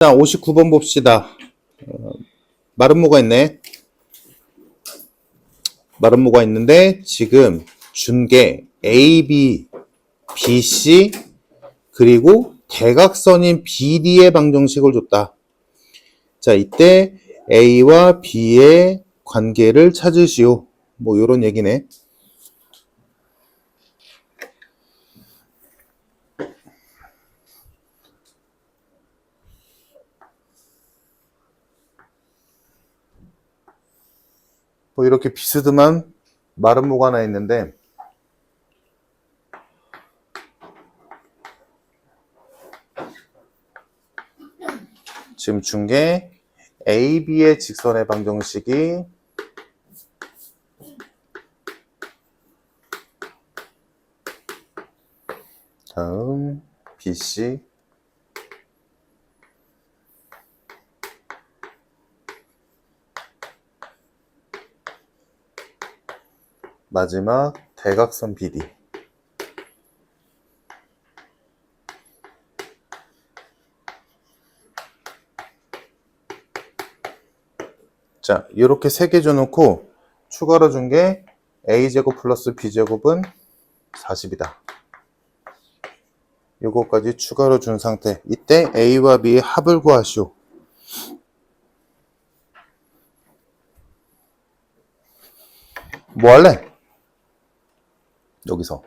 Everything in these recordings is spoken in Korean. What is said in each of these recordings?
자, 59번 봅시다. 마름모가 있네. 마름모가 있는데 지금 준 게 A, B, B, C 그리고 대각선인 BD의 방정식을 줬다. 자, 이때 A와 B의 관계를 찾으시오. 뭐 요런 얘기네. 뭐 이렇게 비스듬한 마름모가 하나 있는데 지금 준 게 A, B의 직선의 방정식이 다음 BC 마지막 대각선 BD. 자, 이렇게 세 개 줘놓고 추가로 준 게 A제곱 플러스 B제곱은 40이다. 요거까지 추가로 준 상태. 이때 A와 B의 합을 구하시오. 뭐 할래? 여기서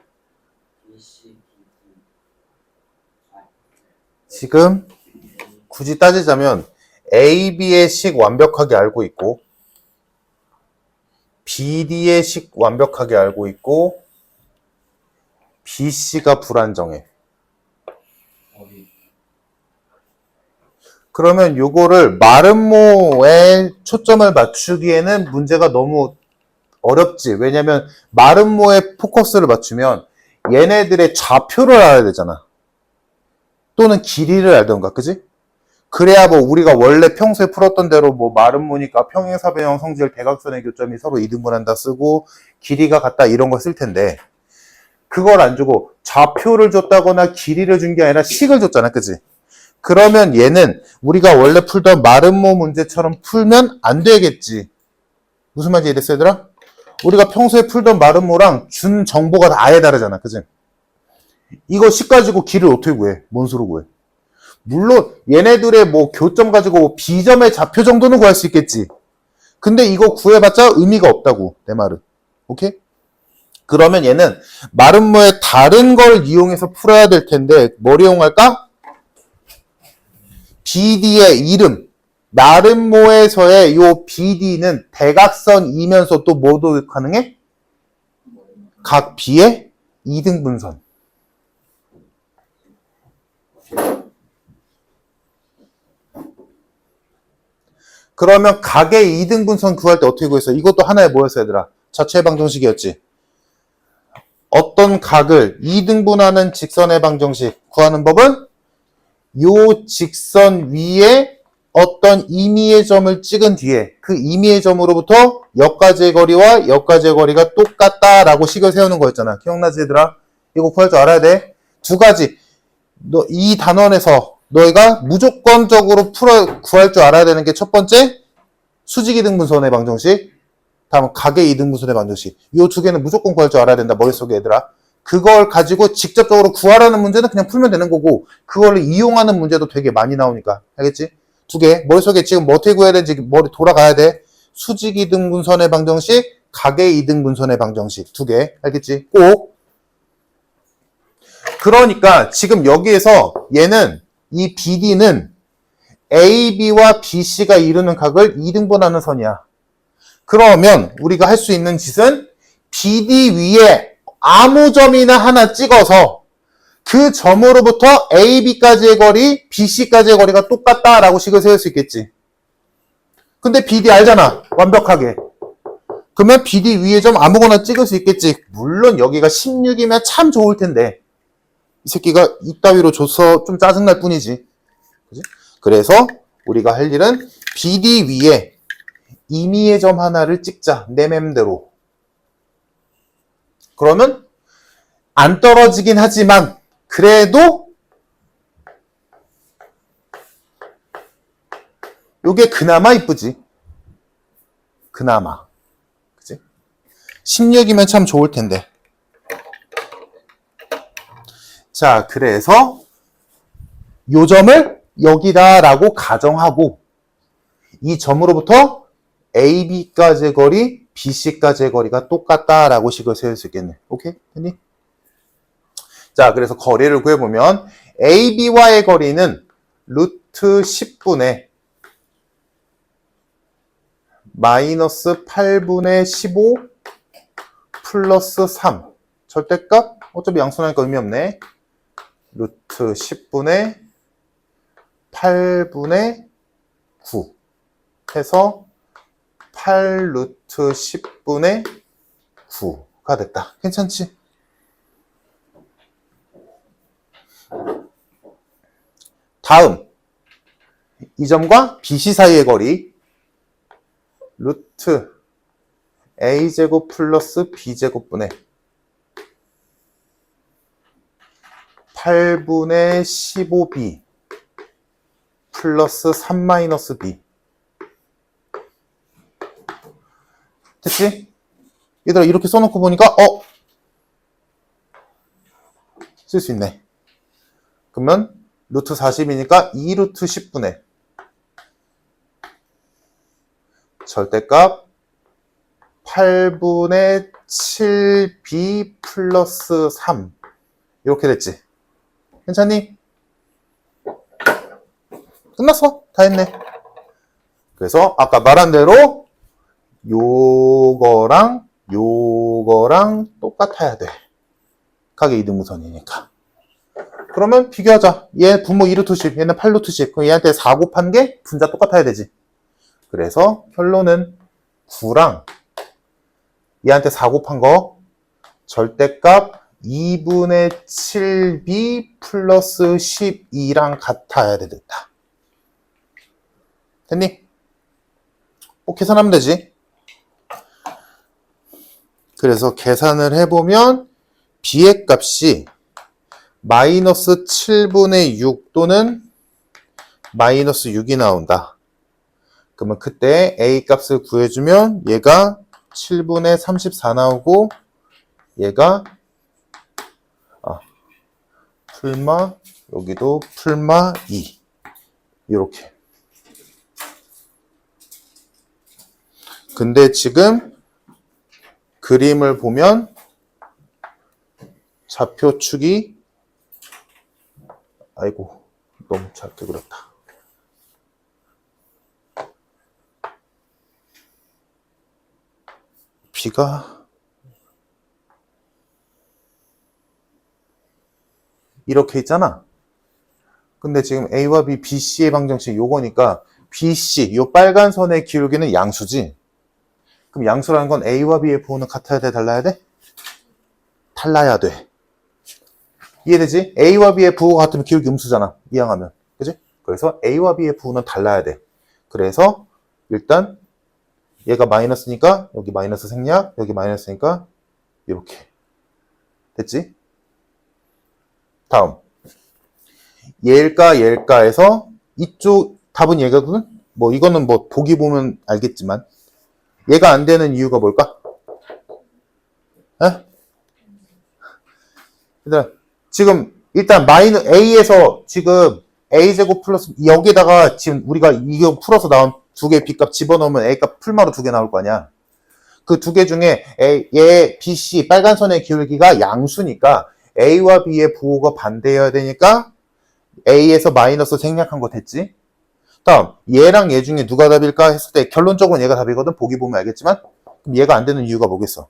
지금 굳이 따지자면 A, B의 식 완벽하게 알고 있고 BD의 식 완벽하게 알고 있고 BC가 불안정해. 그러면 요거를 마름모에 초점을 맞추기에는 문제가 너무 어렵지. 왜냐면 마름모에 포커스를 맞추면 얘네들의 좌표를 알아야 되잖아. 또는 길이를 알던가, 그지? 그래야 뭐 우리가 원래 평소에 풀었던 대로 뭐 마름모니까 평행사변형 성질 대각선의 교점이 서로 이등분한다 쓰고 길이가 같다 이런 거 쓸 텐데 그걸 안 주고 좌표를 줬다거나 길이를 준 게 아니라 식을 줬잖아, 그지? 그러면 얘는 우리가 원래 풀던 마름모 문제처럼 풀면 안 되겠지. 무슨 말인지 이해됐어, 얘들아? 우리가 평소에 풀던 마름모랑 준 정보가 다 아예 다르잖아, 그지? 이거 식 가지고 길을 어떻게 구해? 뭔 수로 구해? 물론 얘네들의 뭐 교점 가지고 B점의 좌표 정도는 구할 수 있겠지. 근데 이거 구해봤자 의미가 없다고, 내 말은. 오케이? 그러면 얘는 마름모의 다른 걸 이용해서 풀어야 될 텐데 뭘 이용할까? BD의 이름. 마름모에서의 요 BD는 대각선이면서 또 뭐도 가능해? 각 B의 이등분선. 그러면 각의 이등분선 구할 때 어떻게 구했어? 이것도 하나의 뭐였어, 얘들아? 자체 방정식이었지. 어떤 각을 이등분하는 직선의 방정식 구하는 법은 요 직선 위에 어떤 임의의 점을 찍은 뒤에 그 임의의 점으로부터 여기까지의 거리와 여기까지의 거리가 똑같다라고 식을 세우는 거였잖아. 기억나지, 얘들아? 이거 구할 줄 알아야 돼. 두 가지. 이 단원에서 너희가 무조건적으로 구할 줄 알아야 되는 게 첫 번째, 수직 이등분선의 방정식. 다음 각의 이등분선의 방정식. 이 두 개는 무조건 구할 줄 알아야 된다, 머릿속에, 얘들아. 그걸 가지고 직접적으로 구하라는 문제는 그냥 풀면 되는 거고 그걸 이용하는 문제도 되게 많이 나오니까. 알겠지? 두 개. 머릿속에 지금 뭐 어떻게 구해야 되는지 머리 돌아가야 돼. 수직 이등분선의 방정식, 각의 이등분선의 방정식. 두 개. 알겠지? 꼭. 그러니까 지금 여기에서 얘는 이 BD는 AB와 BC가 이루는 각을 이등분하는 선이야. 그러면 우리가 할 수 있는 짓은 BD 위에 아무 점이나 하나 찍어서 그 점으로부터 AB까지의 거리, BC까지의 거리가 똑같다라고 식을 세울 수 있겠지. 근데 BD 알잖아, 완벽하게. 그러면 BD 위에 점 아무거나 찍을 수 있겠지. 물론 여기가 16이면 참 좋을 텐데 이 새끼가 이따위로 줘서 좀 짜증날 뿐이지. 그치? 그래서 우리가 할 일은 BD 위에 임의의 점 하나를 찍자, 내 맴대로. 그러면 안 떨어지긴 하지만 그래도 요게 그나마 이쁘지. 그나마. 그치? 16이면 참 좋을 텐데. 자, 그래서 요 점을 여기다라고 가정하고 이 점으로부터 AB까지의 거리, BC까지의 거리가 똑같다라고 식을 세울 수 있겠네. 오케이? 됐니? 자, 그래서 거리를 구해보면 AB와의 거리는 루트 10분의 마이너스 8분의 15 플러스 3. 절대값? 어차피 양수나니까 의미 없네. 루트 10분의 8분의 9 해서 8 루트 10분의 9가 됐다. 괜찮지? 다음 이 점과 BC 사이의 거리 루트 A제곱 플러스 B제곱분의 8분의 15B 플러스 3 마이너스 B. 됐지? 얘들아 이렇게 써놓고 보니까 쓸 수 있네. 그러면 루트 40이니까 2 루트 10분의 절대값 8분의 7B 플러스 3 이렇게 됐지. 괜찮니? 끝났어. 다 했네. 그래서 아까 말한 대로 요거랑 똑같아야 돼. 각의 이등분선이니까. 그러면 비교하자. 얘 분모 2루트 10, 얘는 8루트 10. 그럼 얘한테 4 곱한 게 분자 똑같아야 되지. 그래서 결론은 9랑 얘한테 4 곱한 거 절대값 2분의 7b 플러스 12랑 같아야 되겠다. 됐니? 계산하면 되지. 그래서 계산을 해보면 b의 값이 마이너스 7분의 6 또는 마이너스 6이 나온다. 그러면 그때 a 값을 구해주면 얘가 7분의 34 나오고 얘가 풀마 여기도 풀마 2 이렇게. 근데 지금 그림을 보면 좌표축이 아이고 너무 작게 그렸다. B가 이렇게 있잖아. 근데 지금 A와 B, BC의 방정식 요거니까 BC, 요 빨간 선의 기울기는 양수지. 그럼 양수라는 건 A와 B의 부호는 같아야 돼, 달라야 돼? 달라야 돼. 이해되지? A와 B의 부호가 같으면 기울기 음수잖아. 이항하면. 그지? 그래서 A와 B의 부호는 달라야 돼. 그래서 일단 얘가 마이너스니까 여기 마이너스 생략, 여기 마이너스니까 이렇게. 됐지? 다음. 얘일까에서 이쪽 답은 얘거든? 뭐 이거는 뭐 보기 보면 알겠지만 얘가 안 되는 이유가 뭘까? 에? 얘들아, 지금 일단 A에서 지금 A제곱 플러스 여기다가 지금 우리가 이거 풀어서 나온 두 개의 B값 집어넣으면 A값 풀마로 두 개 나올 거 아니야. 그 두 개 중에 얘 B, C 빨간 선의 기울기가 양수니까 A와 B의 부호가 반대여야 되니까 A에서 마이너스 생략한 거 됐지? 다음 얘랑 얘 중에 누가 답일까 했을 때 결론적으로는 얘가 답이거든. 보기 보면 알겠지만 그럼 얘가 안 되는 이유가 뭐겠어?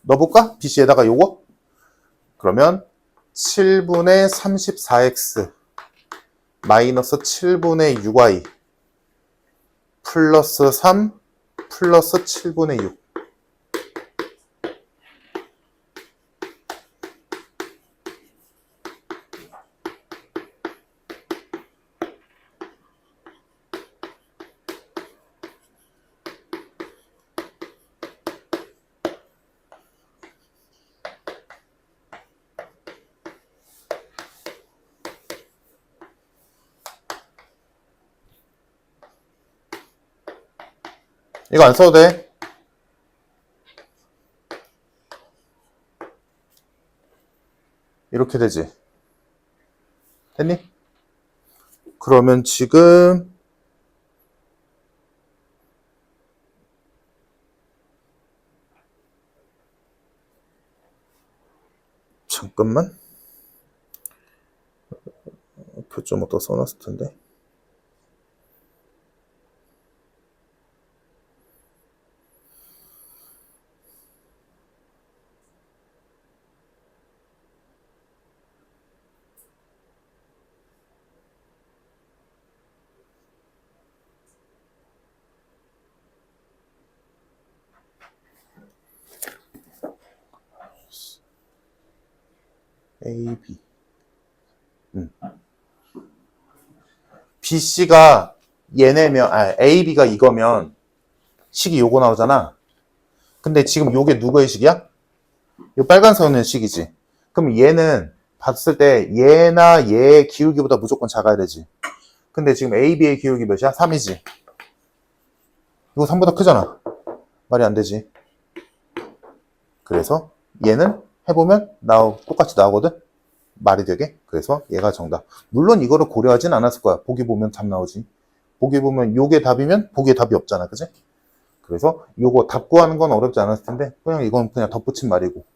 넣어볼까? BC에다가 요거? 그러면 7분의 34x 마이너스 7분의 6y 플러스 3 플러스 7분의 6. 이거 안 써도 돼. 이렇게 되지. 됐니? 그러면 지금 잠깐만. 표점 어디다 써놨을 텐데. A, B. BC가 얘네면, A, B가 이거면 식이 요거 나오잖아. 근데 지금 요게 누구의 식이야? 요 빨간 선은 식이지. 그럼 얘는 봤을 때 얘나 얘의 기울기보다 무조건 작아야 되지. 근데 지금 A, B의 기울기 몇이야? 3이지. 이거 3보다 크잖아. 말이 안 되지. 그래서 얘는 해보면 똑같이 나오거든? 말이 되게. 그래서 얘가 정답. 물론 이거를 고려하진 않았을 거야. 보기 보면 답 나오지. 보기 보면 요게 답이면 보기에 답이 없잖아. 그지? 그래서 요거 답 구하는 건 어렵지 않았을 텐데 그냥 이건 그냥 덧붙인 말이고.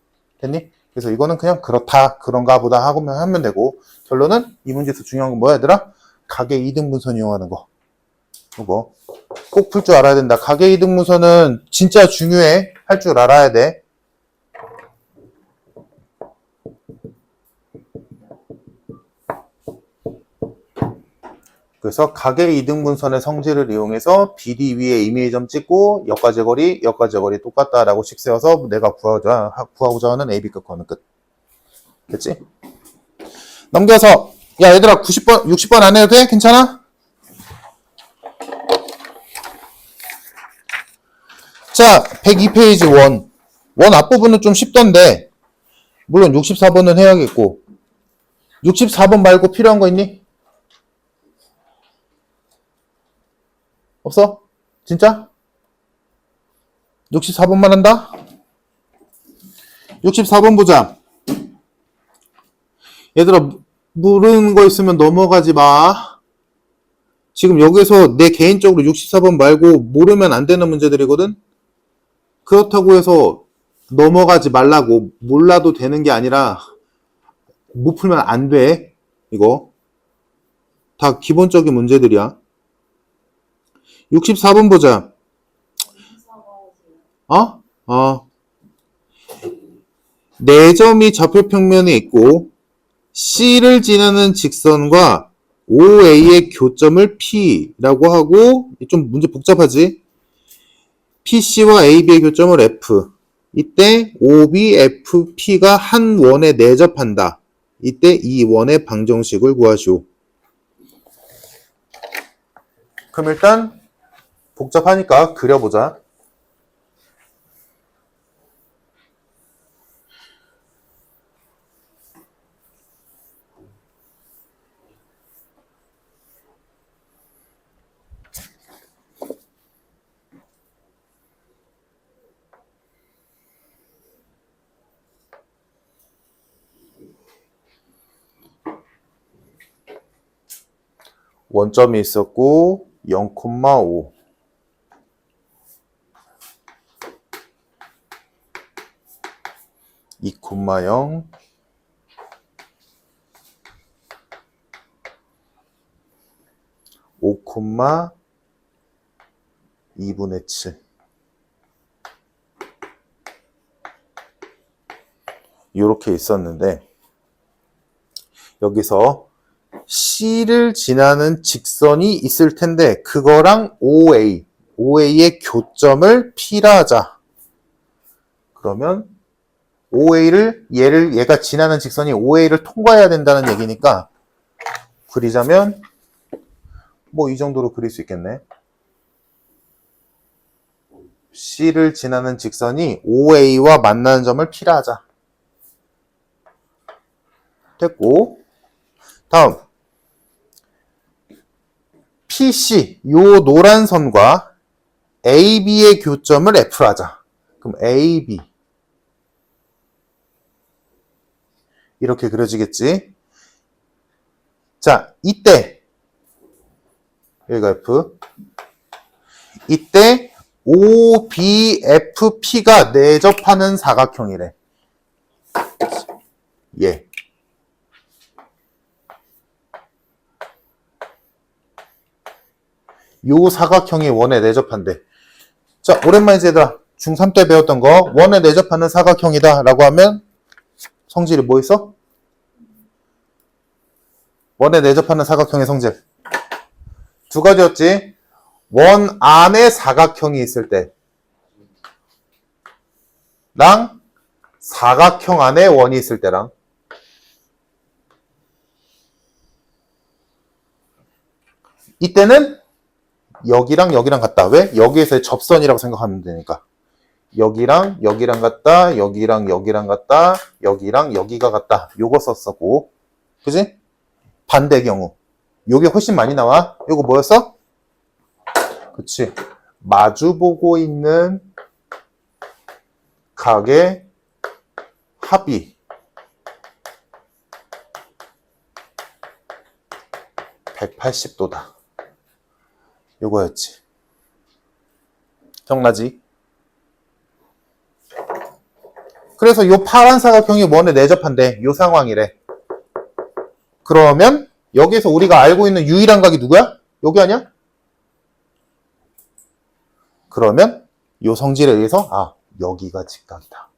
됐니? 그래서 이거는 그냥 그렇다, 그런가 보다 하면 되고, 결론은 이 문제에서 중요한 건 뭐야, 얘들아? 가계 이등분선 이용하는 거. 이거 꼭 풀 줄 알아야 된다. 가계 이등분선은 진짜 중요해. 할 줄 알아야 돼. 그래서 가계 이등분선의 성질을 이용해서 BD 위에 이미지점 찍고 역과 제거리 똑같다라고 식 세워서 내가 구하고자 하는 AB급 거는 끝. 됐지? 넘겨서 야 얘들아 90번 60번 안 해도 돼? 괜찮아? 자 102페이지 원 앞부분은 좀 쉽던데 물론 64번은 해야겠고 64번 말고 필요한 거 있니? 없어? 진짜? 64번만 한다? 64번 보자. 얘들아 모르는 거 있으면 넘어가지 마. 지금 여기서 내 개인적으로 64번 말고 모르면 안 되는 문제들이거든? 그렇다고 해서 넘어가지 말라고. 몰라도 되는 게 아니라 못 풀면 안 돼. 이거 다 기본적인 문제들이야. 64번 보자. 네 점이 좌표평면에 있고 C를 지나는 직선과 OA의 교점을 P라고 하고 좀 문제 복잡하지? PC와 AB의 교점을 F. 이때 OB, FP가 한 원에 내접한다. 이때 이 원의 방정식을 구하시오. 그럼 일단 복잡하니까 그려보자. 원점이 있었고 0,5 2,0 5,2분의 7 이렇게 있었는데 여기서 C를 지나는 직선이 있을 텐데 그거랑 OA의 교점을 P라 하자. 그러면 얘가 지나는 직선이 OA를 통과해야 된다는 얘기니까 그리자면 뭐 이 정도로 그릴 수 있겠네. C를 지나는 직선이 OA와 만나는 점을 P라 하자. 됐고 다음 PC 요 노란 선과 AB의 교점을 F로 하자. 그럼 AB 이렇게 그려지겠지. 자, 이때 여기가 F. 이때 OBFP가 내접하는 사각형이래. 예. 요 사각형이 원에 내접한대. 자, 오랜만이지 얘들아. 중3 때 배웠던 거 원에 내접하는 사각형이다 라고 하면 성질이 뭐 있어? 원에 내접하는 사각형의 성질 두 가지였지. 원 안에 사각형이 있을 때랑 사각형 안에 원이 있을 때랑. 이때는 여기랑 여기랑 같다. 왜? 여기에서의 접선이라고 생각하면 되니까. 여기랑 여기랑 같다. 여기랑 여기랑 같다. 여기랑 여기가 같다. 요거 썼었고. 그지? 반대 경우. 요게 훨씬 많이 나와. 요거 뭐였어? 그치. 마주보고 있는 각의 합이 180도다. 요거였지. 기억나지? 그래서 요 파란 사각형이 원에 내접한대. 요 상황이래. 그러면 여기서 우리가 알고 있는 유일한 각이 누구야? 여기 아니야? 그러면 요 성질에 의해서 아, 여기가 직각이다.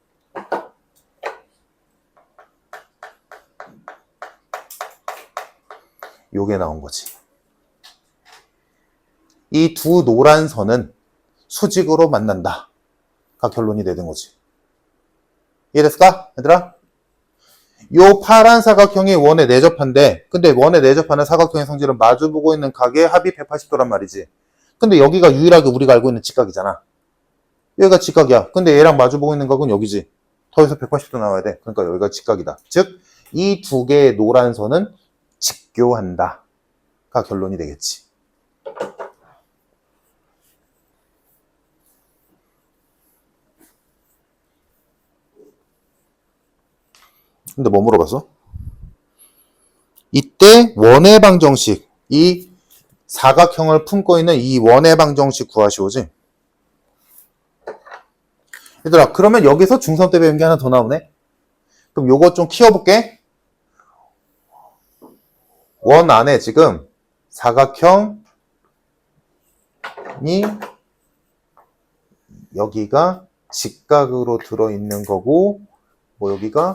요게 나온 거지. 이 두 노란 선은 수직으로 만난다. 가 결론이 되는 거지. 이해됐을까? 얘들아? 요 파란 사각형이 원에 내접한데, 근데 원에 내접하는 사각형의 성질은 마주보고 있는 각의 합이 180도란 말이지. 근데 여기가 유일하게 우리가 알고 있는 직각이잖아. 여기가 직각이야. 근데 얘랑 마주보고 있는 각은 여기지. 더해서 180도 나와야 돼. 그러니까 여기가 직각이다. 즉, 이 두 개의 노란 선은 직교한다. 가 결론이 되겠지. 근데 뭐 물어봤어? 이때 원의 방정식, 이 사각형을 품고 있는 이 원의 방정식 구하시오지? 얘들아, 그러면 여기서 중3 때 배운 게 하나 더 나오네? 그럼 요거 좀 키워볼게. 원 안에 지금 사각형이 여기가 직각으로 들어있는 거고, 뭐 여기가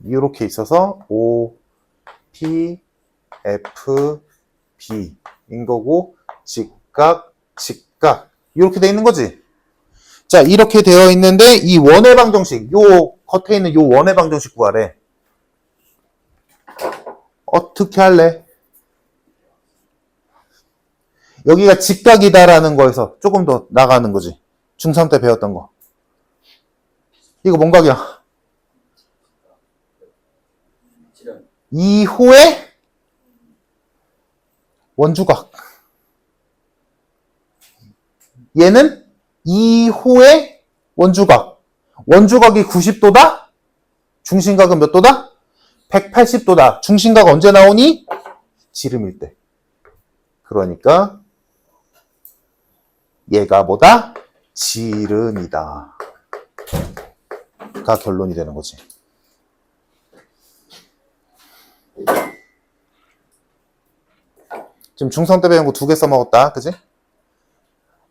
이렇게 있어서 O, P, F, B인 거고, 직각, 직각 이렇게 돼 있는 거지. 자, 이렇게 되어 있는데 이 원의 방정식, 요 겉에 있는 요 원의 방정식 구하래. 어떻게 할래? 여기가 직각이다라는 거에서 조금 더 나가는 거지. 중3 때 배웠던 거. 이거 뭔 각이야? 2호의 원주각. 얘는 2호의 원주각. 원주각이 90도다? 중심각은 몇 도다? 180도다. 중심각 언제 나오니? 지름일 때. 그러니까 얘가 뭐다? 지름이다. 가 결론이 되는 거지. 지금 중3 때 배운 거 2개 써먹었다. 그지?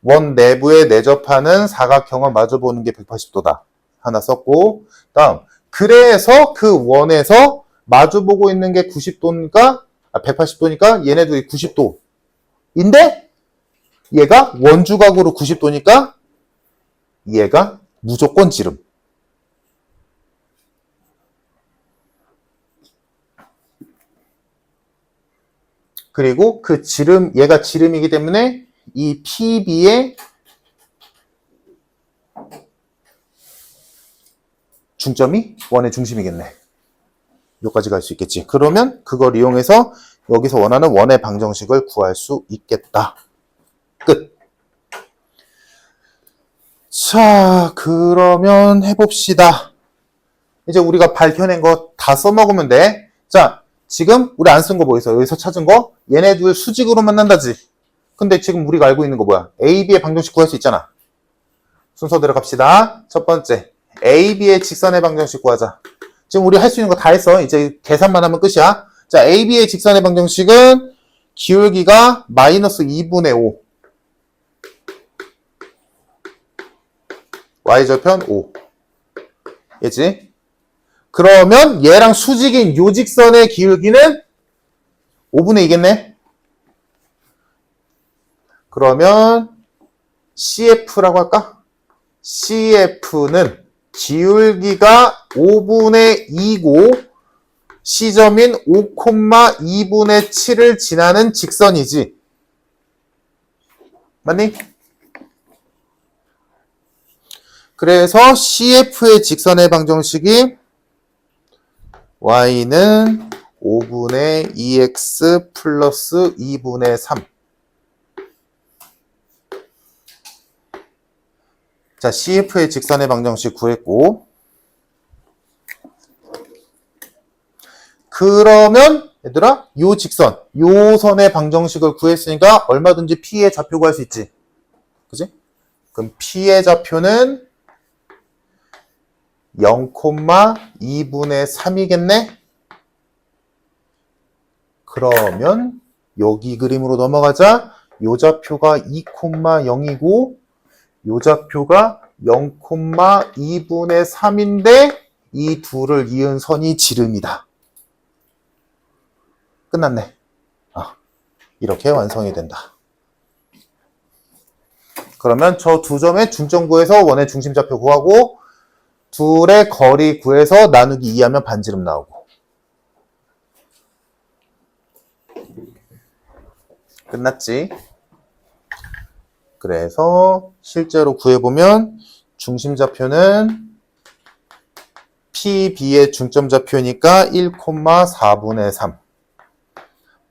원 내부에 내접하는 사각형을 마주보는 게 180도다. 하나 썼고, 다음 그래서 그 원에서 마주보고 있는 게 90도니까 180도니까 얘네들이 90도인데 얘가 원주각으로 90도니까 얘가 무조건 지름. 그리고 그 지름, 얘가 지름이기 때문에 이 PB의 중점이 원의 중심이겠네. 여기까지 갈 수 있겠지. 그러면 그걸 이용해서 여기서 원하는 원의 방정식을 구할 수 있겠다. 끝. 자, 그러면 해봅시다. 이제 우리가 밝혀낸 거 다 써먹으면 돼. 자, 지금 우리 안 쓴 거 뭐 있어? 여기서 찾은 거? 얘네 둘 수직으로 만난다지. 근데 지금 우리가 알고 있는 거 뭐야? A, B의 방정식 구할 수 있잖아. 순서대로 갑시다. 첫 번째, A, B의 직선의 방정식 구하자. 지금 우리 할 수 있는 거 다 했어. 이제 계산만 하면 끝이야. 자, A, B의 직선의 방정식은 기울기가 마이너스 2분의 5. Y절편 5. 얘지? 그러면 얘랑 수직인 요 직선의 기울기는 5분의 2겠네? 그러면 CF라고 할까? CF는 기울기가 5분의 2고 C점인 5,2분의 7을 지나는 직선이지. 맞니? 그래서 CF의 직선의 방정식이 Y는 5분의 2x 플러스 2분의 3. 자, CF의 직선의 방정식 구했고, 그러면 얘들아, 요 직선, 요 선의 방정식을 구했으니까 얼마든지 P의 좌표 구할 수 있지. 그지? 그럼 P의 좌표는 0,2분의 3이겠네? 그러면 여기 그림으로 넘어가자. 요 좌표가 2,0이고 요 좌표가 0,2분의 3인데 이 둘을 이은 선이 지름이다. 끝났네. 이렇게 완성이 된다. 그러면 저 두 점의 중점 구해서 원의 중심 좌표 구하고 둘의 거리 구해서 나누기 2하면 반지름 나오고. 끝났지? 그래서 실제로 구해보면 중심 좌표는 PB의 중점 좌표니까 1,4분의 3.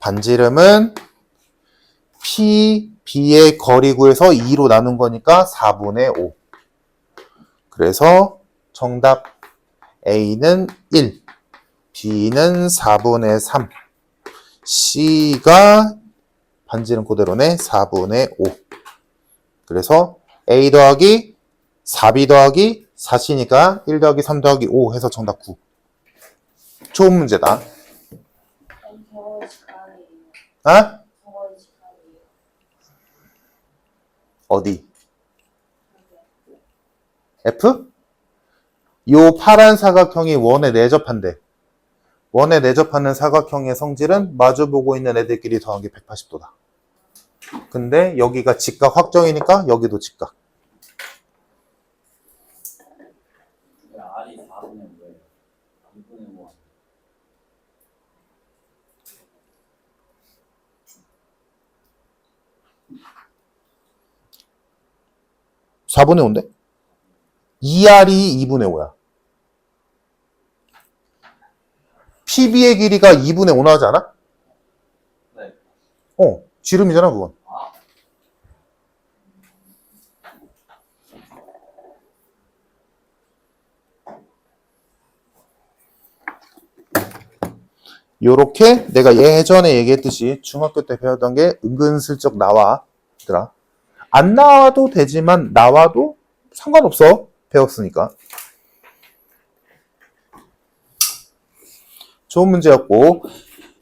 반지름은 PB의 거리 구해서 2로 나눈 거니까 4분의 5. 그래서 정답 A는 1, B는 4분의 3, C가 반지름 그대로네 4분의 5. 그래서 A 더하기 4B 더하기 4C니까 1 더하기 3 더하기 5 해서 정답 9. 좋은 문제다. 아? 어디? F? 요 파란 사각형이 원에 내접한대. 원에 내접하는 사각형의 성질은 마주보고 있는 애들끼리 더하기 180도다. 근데 여기가 직각 확정이니까 여기도 직각. R이 4분의 5예요. 2분의 5. 4분의 5인데? 2R이 2분의 5야. PB의 길이가 2분의 5 나오지 않아? 네. 지름이잖아, 그건. 요렇게 내가 예전에 얘기했듯이 중학교 때 배웠던 게 은근슬쩍 나와. 얘들아. 안 나와도 되지만 나와도 상관없어. 배웠으니까. 좋은 문제였고.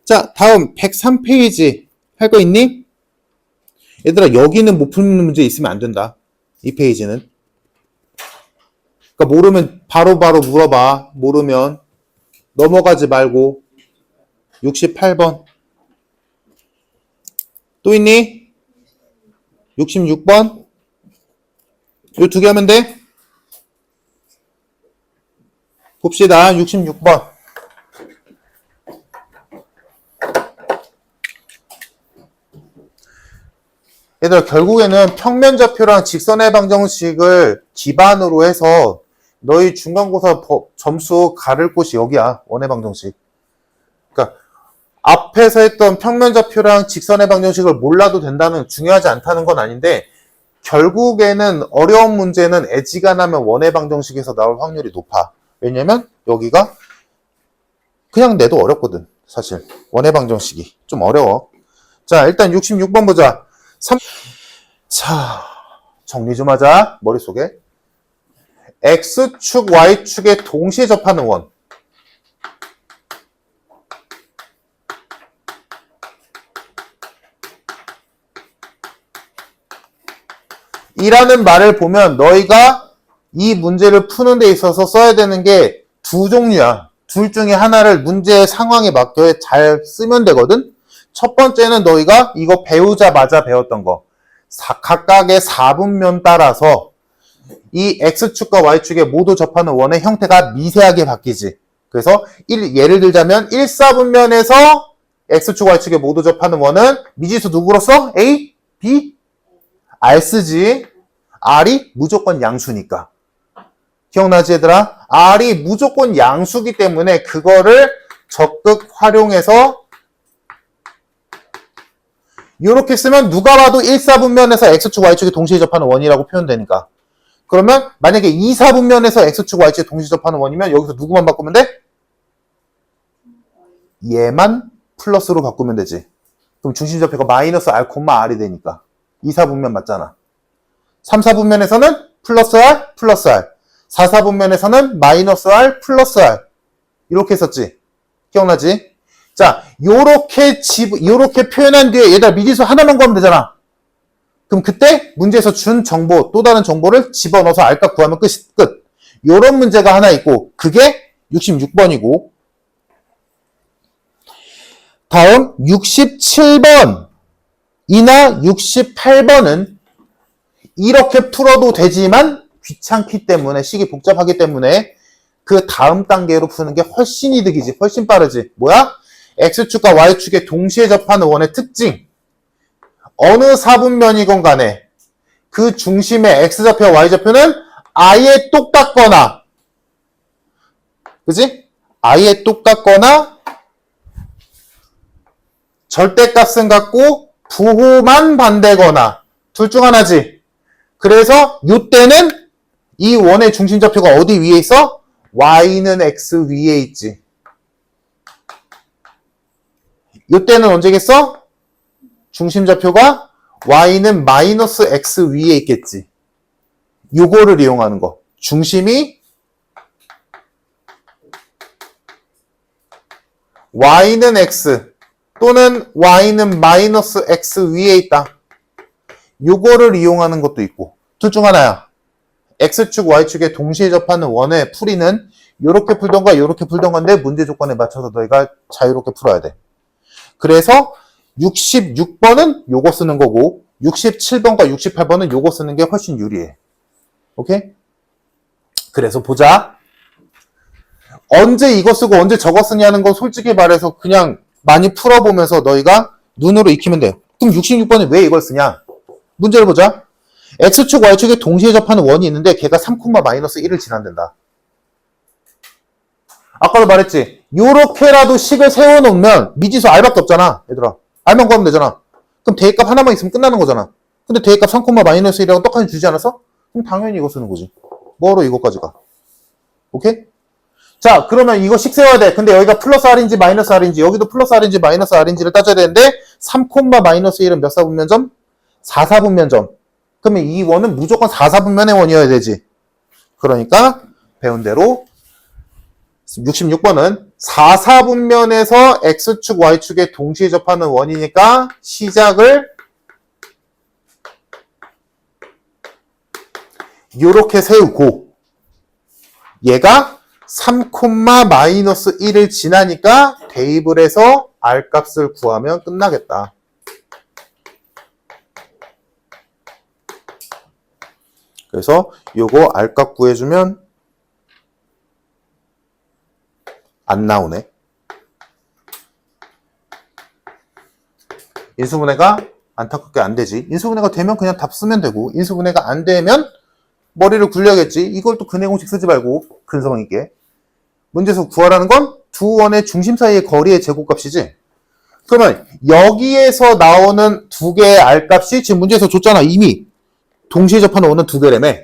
자, 다음 103페이지 할 거 있니? 얘들아, 여기는 못 푸는 문제 있으면 안 된다. 이 페이지는. 그러니까 모르면 바로바로 물어봐. 모르면 넘어가지 말고. 68번. 또 있니? 66번. 요 두 개 하면 돼. 봅시다. 66번. 얘들아, 결국에는 평면좌표랑 직선의 방정식을 기반으로 해서 너희 중간고사 점수 가를 곳이 여기야. 원의 방정식. 그러니까 앞에서 했던 평면좌표랑 직선의 방정식을 몰라도 된다는, 중요하지 않다는 건 아닌데, 결국에는 어려운 문제는 애지간하면 원의 방정식에서 나올 확률이 높아. 왜냐면 여기가 그냥 내도 어렵거든. 사실 원의 방정식이 좀 어려워. 자, 일단 66번 보자. 자, 정리 좀 하자. 머릿속에. X축, Y축에 동시에 접하는 원. 이라는 말을 보면 너희가 이 문제를 푸는 데 있어서 써야 되는 게 두 종류야. 둘 중에 하나를 문제의 상황에 맞게 잘 쓰면 되거든. 첫 번째는 너희가 이거 배우자마자 배웠던 거. 각각의 4분면 따라서 이 X축과 Y축에 모두 접하는 원의 형태가 미세하게 바뀌지. 그래서 예를 들자면 1,4분면에서 X축, Y축에 모두 접하는 원은 미지수 누구로 써? A, B, R 쓰지. R이 무조건 양수니까. 기억나지 얘들아? R이 무조건 양수기 때문에 그거를 적극 활용해서 이렇게 쓰면 누가 봐도 1,4분면에서 X축, Y축이 동시에 접하는 원이라고 표현되니까. 그러면 만약에 2,4분면에서 X축, Y축이 동시에 접하는 원이면 여기서 누구만 바꾸면 돼? 얘만 플러스로 바꾸면 되지. 그럼 중심좌표가 마이너스 R, R이 되니까. 2,4분면 맞잖아. 3,4분면에서는 플러스 R, 플러스 R. 4,4분면에서는 마이너스 R, 플러스 R. 이렇게 했었지. 기억나지? 자, 요렇게 표현한 뒤에 얘들아 미지수 하나만 구하면 되잖아. 그럼 그때 문제에서 준 정보, 또 다른 정보를 집어넣어서 R값 구하면 끝. 요런 문제가 하나 있고, 그게 66번이고. 다음 67번 이나 68번은 이렇게 풀어도 되지만 귀찮기 때문에, 식이 복잡하기 때문에 그 다음 단계로 푸는 게 훨씬 이득이지. 훨씬 빠르지. 뭐야? X축과 Y축에 동시에 접하는 원의 특징. 어느 4분면이건 간에 그 중심의 X좌표와 Y좌표는 아예 똑같거나, 그지? 아예 똑같거나 절대값은 같고 부호만 반대거나 둘 중 하나지. 그래서 이때는 이 원의 중심좌표가 어디 위에 있어? Y는 X 위에 있지. 이때는 언제겠어? 중심좌표가 Y는 마이너스 X 위에 있겠지. 요거를 이용하는 거. 중심이 Y는 X 또는 Y는 마이너스 X 위에 있다. 요거를 이용하는 것도 있고. 둘 중 하나야. X축, Y축에 동시에 접하는 원의 풀이는 요렇게 풀던가 요렇게 풀던 건데 문제 조건에 맞춰서 너희가 자유롭게 풀어야 돼. 그래서 66번은 요거 쓰는 거고 67번과 68번은 요거 쓰는 게 훨씬 유리해. 오케이? 그래서 보자. 언제 이거 쓰고 언제 저거 쓰냐는 건 솔직히 말해서 그냥 많이 풀어보면서 너희가 눈으로 익히면 돼. 그럼 66번은 왜 이걸 쓰냐? 문제를 보자. X축, Y축에 동시에 접하는 원이 있는데 걔가 3,-1을 지난댄다. 아까도 말했지. 요렇게라도 식을 세워놓으면 미지수 R밖에 없잖아. 얘들아. R만 구하면 되잖아. 그럼 대입값 하나만 있으면 끝나는 거잖아. 근데 대입값 3,-1이라고 똑같이 주지 않았어? 그럼 당연히 이거 쓰는 거지. 뭐로 이거까지 가. 오케이? 자, 그러면 이거 식 세워야 돼. 근데 여기가 플러스 R인지 마이너스 R인지, 여기도 플러스 R인지 마이너스 R인지를 따져야 되는데 3,-1은 몇 사분면점? 4사분면점. 그러면 이 원은 무조건 4사분면의 원이어야 되지. 그러니까 배운 대로 66번은 4사분면에서 X축, Y축에 동시에 접하는 원이니까 시작을 이렇게 세우고 얘가 3,-1을 지나니까 대입을 해서 R값을 구하면 끝나겠다. 그래서 요거 R값 구해주면 안 나오네. 인수분해가 안타깝게 안 되지. 인수분해가 되면 그냥 답 쓰면 되고, 인수분해가 안 되면 머리를 굴려야겠지. 이걸 또 근해공식 쓰지 말고 근성 있게. 문제에서 구하라는 건 두 원의 중심 사이의 거리의 제곱값이지. 그러면 여기에서 나오는 두 개의 R값이 지금 문제에서 줬잖아. 이미 동시에 접하는 원은 두 개라며.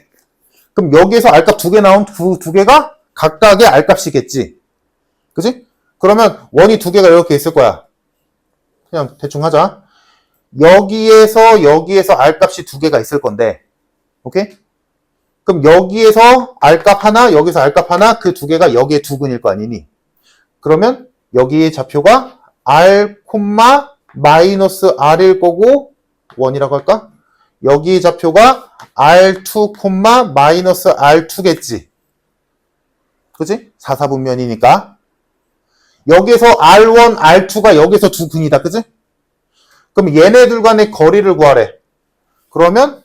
그럼 여기에서 R값 두 개 나온 두 개가 각각의 R값이겠지. 그지? 그러면 원이 두 개가 이렇게 있을 거야. 그냥 대충 하자. 여기에서 R값이 두 개가 있을 건데. 오케이? 그럼 여기에서 R값 하나, 여기서 R값 하나, 그 두 개가 여기에 두근일 거 아니니? 그러면 여기의 좌표가 R, 마이너스 R일 거고, 원이라고 할까? 여기의 좌표가 R2, 마이너스 R2겠지. 그지? 4, 4분면이니까. 여기서 R1, R2가 여기서 두 근이다. 그지? 그럼 얘네들 간의 거리를 구하래. 그러면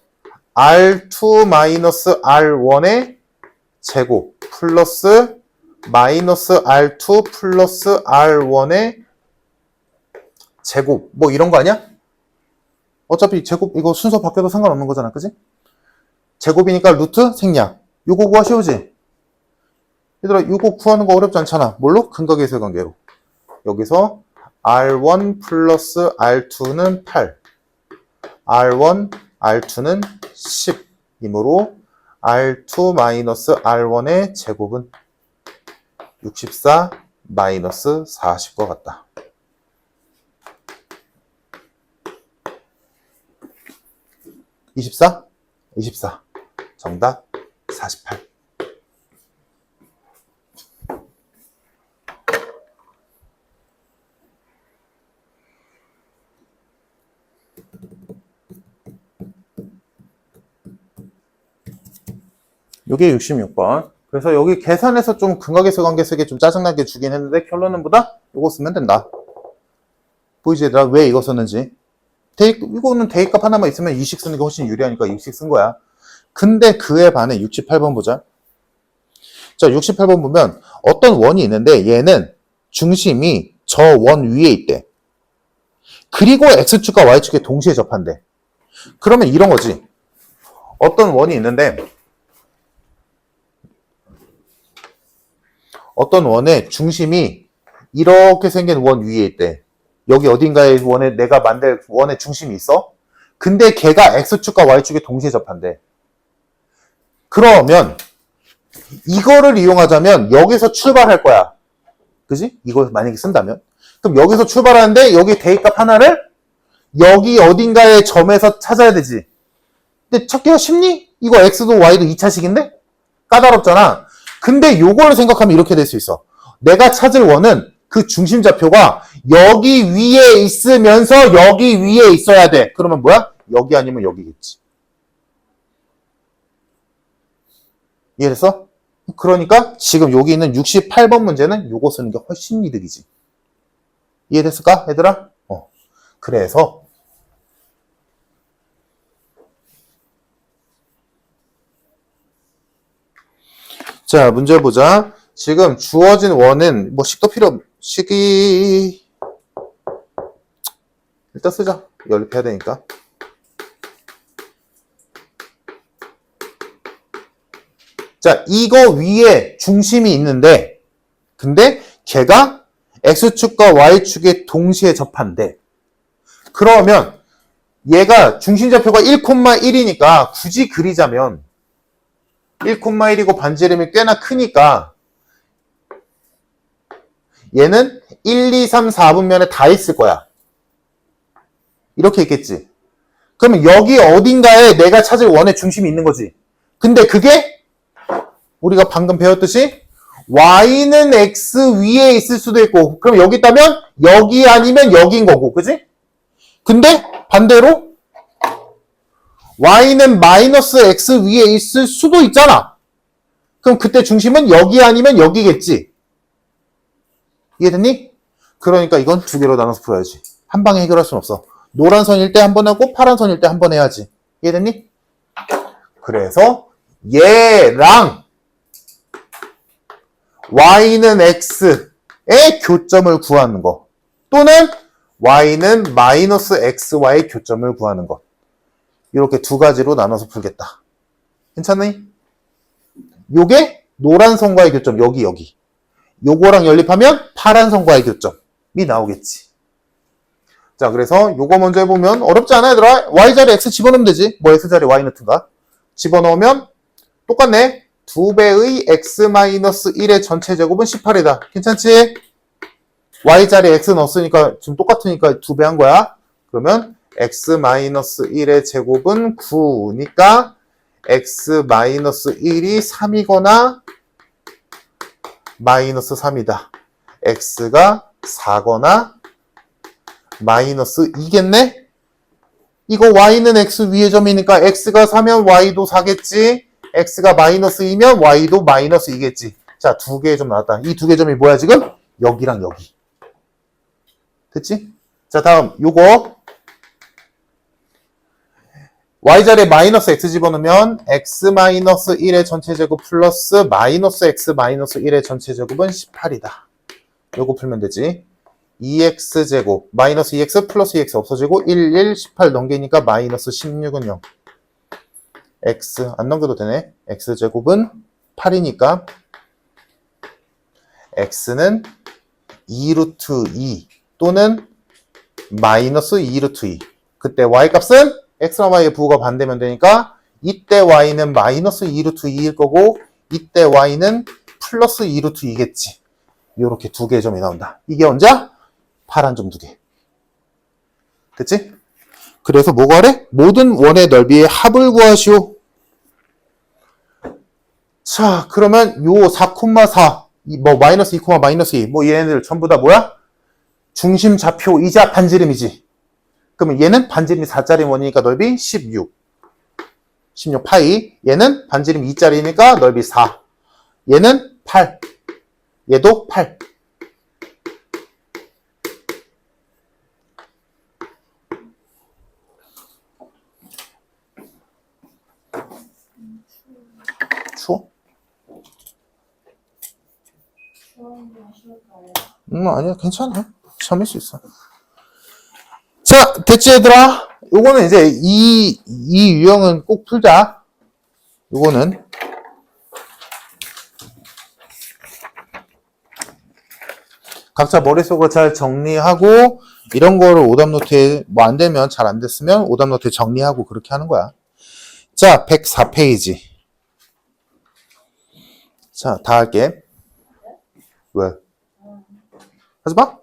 R2 마이너스 R1의 제곱 플러스 마이너스 R2 플러스 R1의 제곱 뭐 이런 거 아니야? 어차피 제곱 이거 순서 바뀌어도 상관없는 거잖아. 그지? 제곱이니까 루트 생략. 요거 구하 쉬우지? 얘들아 요거 구하는 거 어렵지 않잖아. 뭘로? 근각계수의 관계로. 여기서 R1 플러스 R2는 8. R1, R2는 10. 이므로 R2 마이너스 R1의 제곱은 64 마이너스 40과 같다. (24) 24. 정답 48. 요게 66번. 그래서 여기 계산해서 좀 근각계수 관계 쓰기 좀 짜증나게 주긴 했는데 결론은 보다 요거 쓰면 된다. 보이지 얘들아? 왜 이거 썼는지. 이거는 대입값 하나만 있으면 2식 쓰는 게 훨씬 유리하니까 2식 쓴 거야. 근데 그에 반해 68번 보자. 자, 68번 보면 어떤 원이 있는데 얘는 중심이 저 원 위에 있대. 그리고 X축과 Y축에 동시에 접한대. 그러면 이런 거지. 어떤 원이 있는데 어떤 원의 중심이 이렇게 생긴 원 위에 있대. 여기 어딘가에 원에 내가 만들 원의 중심이 있어. 근데 걔가 X축과 Y축에 동시에 접한대. 그러면 이거를 이용하자면 여기서 출발할 거야. 그지? 이걸 만약에 쓴다면. 그럼 여기서 출발하는데 여기 대입값 하나를 여기 어딘가의 점에서 찾아야 되지. 근데 찾기가 쉽니? 이거 X도 Y도 2차식인데? 까다롭잖아. 근데 요거를 생각하면 이렇게 될 수 있어. 내가 찾을 원은 그 중심 좌표가 여기 위에 있으면서 여기 위에 있어야 돼. 그러면 뭐야? 여기 아니면 여기겠지. 이해됐어? 그러니까 지금 여기 있는 68번 문제는 요거 쓰는 게 훨씬 이득이지. 이해됐을까? 얘들아? 그래서 자, 문제 보자. 지금 주어진 원은 뭐 식도 필요 식이 일단 쓰자. 연립해야 되니까. 자, 이거 위에 중심이 있는데 근데 걔가 X축과 Y축에 동시에 접한대. 그러면 얘가 중심좌표가 1,1이니까 굳이 그리자면 1,1이고 반지름이 꽤나 크니까 얘는 1, 2, 3, 4분면에 다 있을 거야. 이렇게 있겠지. 그러면 여기 어딘가에 내가 찾을 원의 중심이 있는 거지. 근데 그게 우리가 방금 배웠듯이 Y는 X 위에 있을 수도 있고 그럼 여기 있다면 여기 아니면 여기인 거고. 그지? 근데 반대로 Y는 마이너스 X 위에 있을 수도 있잖아. 그럼 그때 중심은 여기 아니면 여기겠지. 이해됐니? 그러니까 이건 두 개로 나눠서 풀어야지. 한 방에 해결할 순 없어. 노란 선일 때 한 번 하고 파란 선일 때 한 번 해야지. 이해됐니? 그래서 얘랑 Y는 X의 교점을 구하는 거 또는 Y는 마이너스 X와의 교점을 구하는 것. 이렇게 두 가지로 나눠서 풀겠다. 괜찮니? 요게 노란 선과의 교점, 여기. 요거랑 연립하면 파란 선과의 교점이 나오겠지. 자, 그래서 요거 먼저 해보면 어렵지 않아, 얘들아? y자리 x 집어넣으면 되지. 뭐 x자리 y 넣든가. 집어넣으면 똑같네. 2배의 x-1의 전체 제곱은 18이다. 괜찮지? y자리 x 넣었으니까 지금 똑같으니까 2배 한 거야. 그러면 x-1의 제곱은 9니까 x-1이 3이거나 마이너스 3이다. x가 4거나 마이너스 2겠네? 이거 y는 x 위의 점이니까 x가 4면 y도 4겠지? x가 마이너스 2면 y도 마이너스 2겠지? 자, 두 개의 점 나왔다. 이 두 개의 점이 뭐야 지금? 여기랑 여기. 됐지? 자, 다음 요거 y자리에 마이너스 x 집어넣으면 x-1의 전체 제곱 플러스 마이너스 x-1의 전체 제곱은 18이다. 요거 풀면 되지. 2x제곱 마이너스 2x 플러스 2x 없어지고 1, 18 넘기니까 마이너스 16은 0. x 안 넘겨도 되네. x제곱은 8이니까 x는 2루트 2 또는 마이너스 2루트 2. 그때 y 값은 x랑 y의 부호가 반대면 되니까 이때 y는 마이너스 2루트 2일 거고 이때 y는 플러스 2루트 2겠지. 요렇게 두 개의 점이 나온다. 이게 언제? 파란 점 두 개. 됐지? 그래서 뭐가 그래? 모든 원의 넓이의 합을 구하시오. 자, 그러면 요 4,4, 뭐 마이너스 2, 마이너스 2, 뭐 얘네들 전부 다 뭐야? 중심 좌표이자 반지름이지. 그러면 얘는 반지름이 4짜리 원이니까 넓이 16. 16 파이. 얘는 반지름 2짜리니까 넓이 4. 얘는 8. 얘도 8. 추워? 아니야, 괜찮아. 참을 수 있어. 자, 됐지, 얘들아? 요거는 이제 이 유형은 꼭 풀자. 요거는. 각자 머릿속으로 잘 정리하고, 이런 거를 오답노트에 뭐 안 되면 잘 안 됐으면 오답노트에 정리하고 그렇게 하는 거야. 자, 104페이지. 자, 다 할게. 왜? 하지 마?